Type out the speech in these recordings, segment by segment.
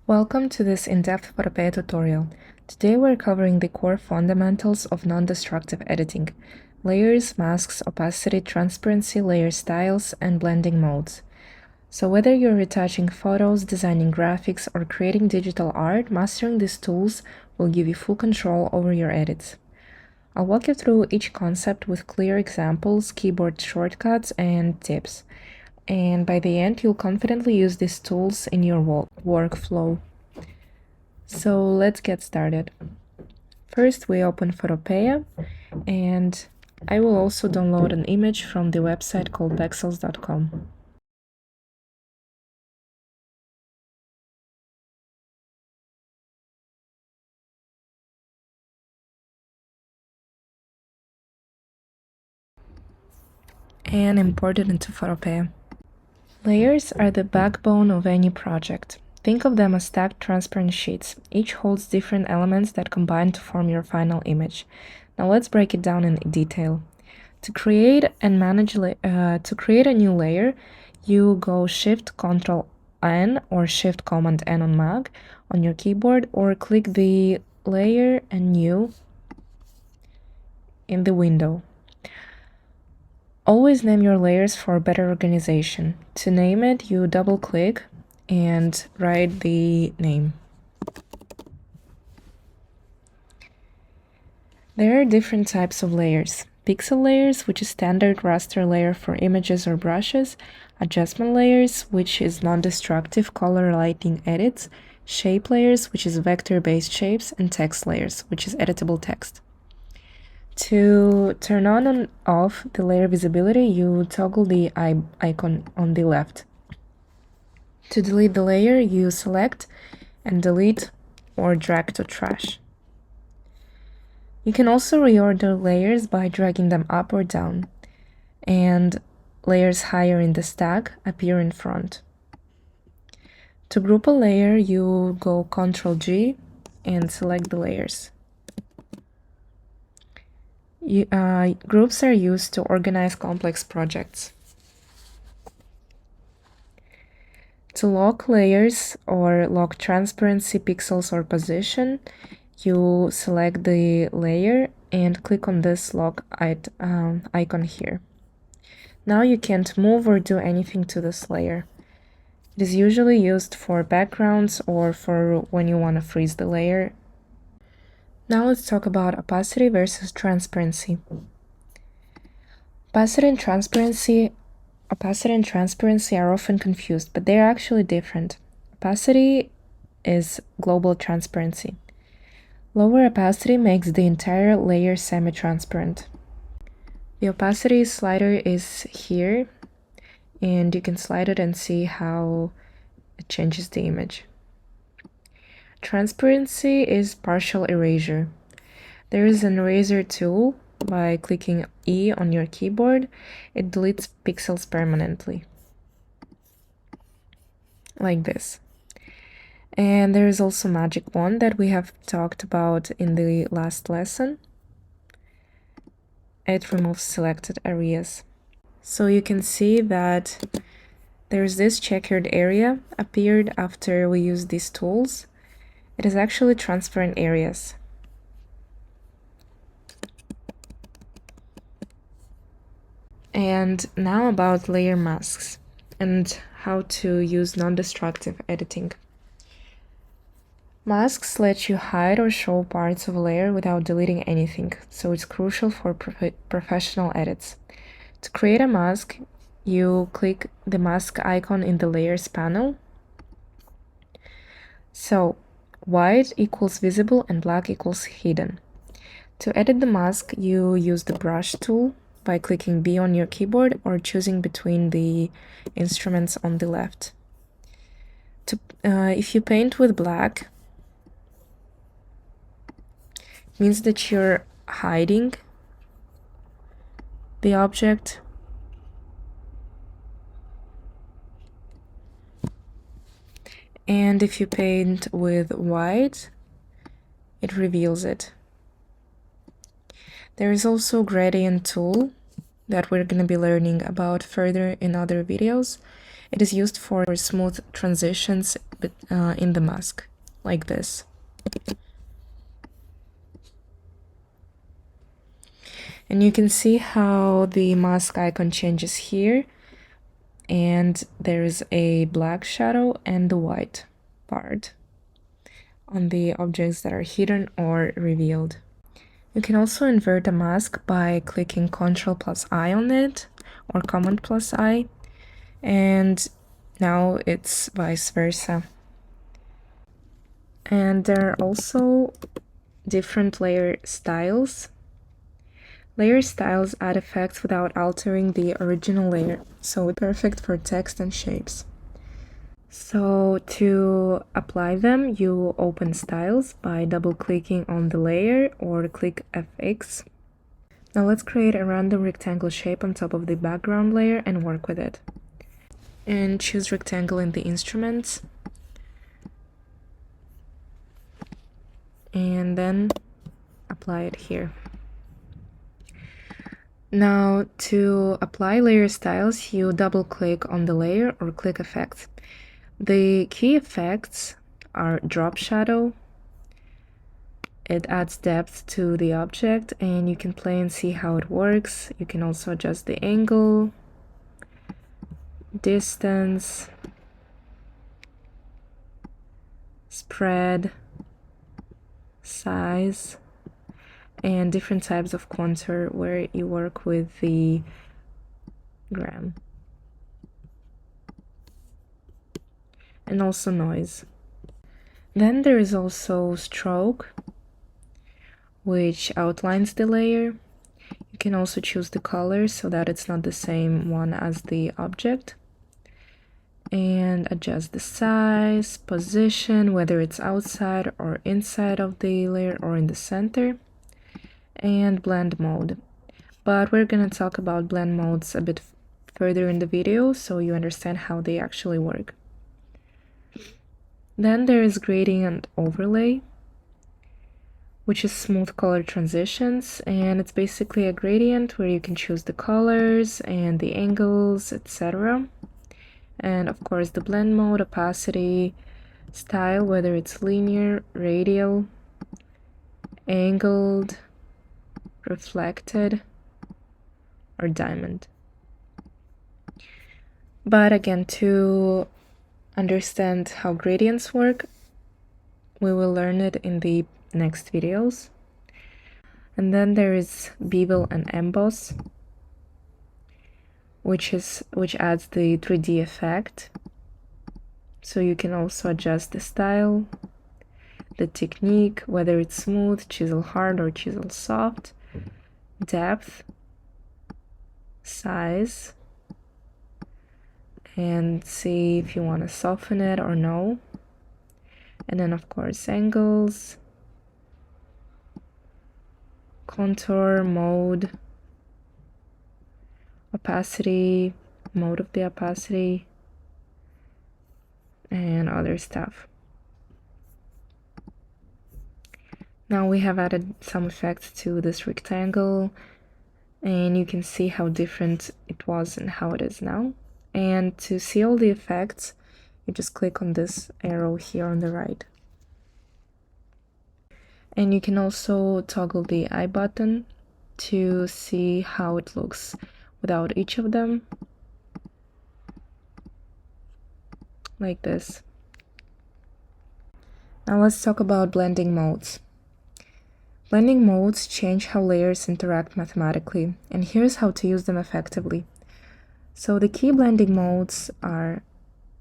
Welcome to this in-depth PHOTOPEA tutorial. Today we're covering the core fundamentals of non-destructive editing: layers, masks, opacity, transparency, layer styles, and blending modes. So whether you're retouching photos, designing graphics, or creating digital art, mastering these tools will give you full control over your edits. I'll walk you through each concept with clear examples, keyboard shortcuts, and tips. And by the end, you'll confidently use these tools in your workflow. So let's get started. First, we open PHOTOPEA, and I will also download an image from the website called pexels.com. And import it into PHOTOPEA. Layers are the backbone of any project. Think of them as stacked transparent sheets. Each holds different elements that combine to form your final image. Now let's break it down in detail. To create and manage to create a new layer, you go Shift-Ctrl-N or Shift-Command-N on Mac on your keyboard, or click the Layer and New in the window. Always name your layers for better organization. To name it, you double-click and write the name. There are different types of layers. Pixel layers, which is standard raster layer for images or brushes, adjustment layers, which is non-destructive color lighting edits, shape layers, which is vector-based shapes, and text layers, which is editable text. To turn on and off the layer visibility, you toggle the icon on the left. To delete the layer, you select and delete or drag to trash. You can also reorder layers by dragging them up or down, and layers higher in the stack appear in front. To group a layer, you go Ctrl-G and select the layers. Groups are used to organize complex projects. To lock layers or lock transparency, pixels, or position, you select the layer and click on this lock icon here. Now you can't move or do anything to this layer. It is usually used for backgrounds or for when you want to freeze the layer. Now let's talk about opacity versus transparency. Opacity and transparency are often confused, but they are actually different. Opacity is global transparency. Lower opacity makes the entire layer semi-transparent. The opacity slider is here, and you can slide it and see how it changes the image. Transparency is partial erasure. There is an eraser tool. By clicking E on your keyboard, it deletes pixels permanently, like this. And there is also magic wand that we have talked about in the last lesson. It removes selected areas. So you can see that there's this checkered area appeared after we used these tools. It is actually transparent areas. And now about layer masks and how to use non-destructive editing. Masks let you hide or show parts of a layer without deleting anything, so it's crucial for professional edits. To create a mask, you click the mask icon in the Layers panel. So white equals visible and black equals hidden. To edit the mask, you use the brush tool by clicking B on your keyboard or choosing between the instruments on the left. If you paint with black, it means that you're hiding the object. And if you paint with white, it reveals it. There is also a gradient tool that we're going to be learning about further in other videos. It is used for smooth transitions in the mask, like this. And you can see how the mask icon changes here, and there is a black shadow and the white part on the objects that are hidden or revealed. You can also invert a mask by clicking Ctrl+I on it, or Command+I, and now it's vice versa. And there are also different layer styles. Layer styles add effects without altering the original layer, so it's perfect for text and shapes. So to apply them, you open styles by double-clicking on the layer or click FX. Now let's create a random rectangle shape on top of the background layer and work with it. And choose rectangle in the instruments. And then apply it here. Now to apply layer styles, you double click on the layer or click effects. The key effects are drop shadow. It adds depth to the object and you can play and see how it works. You can also adjust the angle, distance, spread, size, and different types of contour where you work with the gram. And also noise. Then there is also stroke, which outlines the layer. You can also choose the color so that it's not the same one as the object. And adjust the size, position, whether it's outside or inside of the layer or in the center. And blend mode. But we're going to talk about blend modes a bit further in the video so you understand how they actually work. Then there is gradient overlay, which is smooth color transitions, and it's basically a gradient where you can choose the colors and the angles, etc. And of course the blend mode, opacity, style, whether it's linear, radial, angled, reflected, or diamond. But again, to understand how gradients work, we will learn it in the next videos. And then there is bevel and emboss, which adds the 3D effect. So you can also adjust the style, the technique, whether it's smooth, chisel hard, or chisel soft, depth, size, and see if you want to soften it or no. And then of course angles, contour, mode, opacity, mode of the opacity, and other stuff. Now we have added some effects to this rectangle, and you can see how different it was and how it is now. And to see all the effects, you just click on this arrow here on the right. And you can also toggle the I button to see how it looks without each of them, like this. Now let's talk about blending modes. Blending modes change how layers interact mathematically, and here's how to use them effectively. So the key blending modes are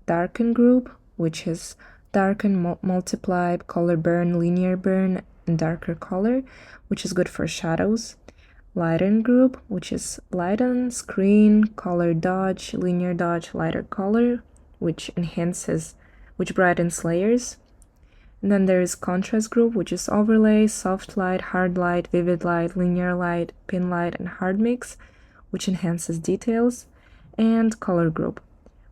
darken group, which is darken, multiply, color burn, linear burn, and darker color, which is good for shadows. Lighten group, which is lighten, screen, color dodge, linear dodge, lighter color, which brightens layers. And then there is contrast group, which is overlay, soft light, hard light, vivid light, linear light, pin light, and hard mix, which enhances details. And color group,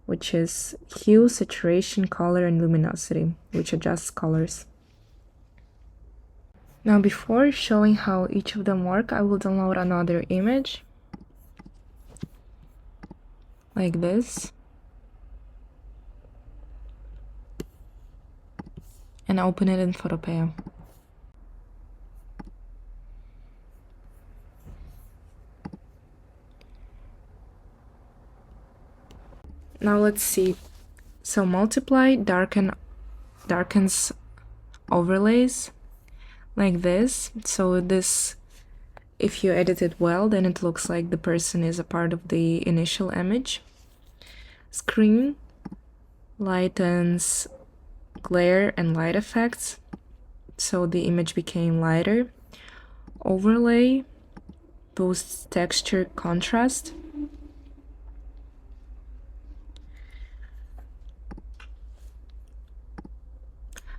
which is hue, saturation, color, and luminosity, which adjusts colors. Now before showing how each of them work, I will download another image, like this. and open it in PHOTOPEA. Now let's see. So multiply darkens overlays like this. So this, if you edit it well, then it looks like the person is a part of the initial image. Screen lightens glare and light effects, so the image became lighter. Overlay boosts texture contrast.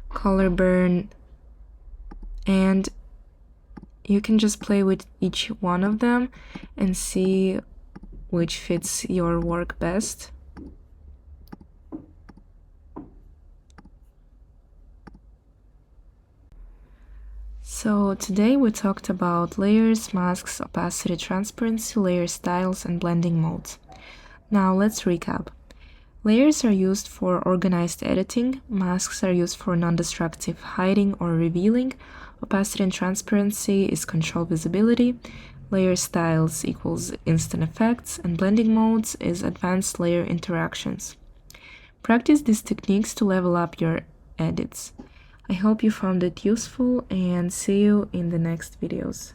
Color burn, and you can just play with each one of them and see which fits your work best. So today we talked about layers, masks, opacity, transparency, layer styles, and blending modes. Now let's recap. Layers are used for organized editing, masks are used for non-destructive hiding or revealing, opacity and transparency is control visibility, layer styles equals instant effects, and blending modes is advanced layer interactions. Practice these techniques to level up your edits. I hope you found it useful and see you in the next videos.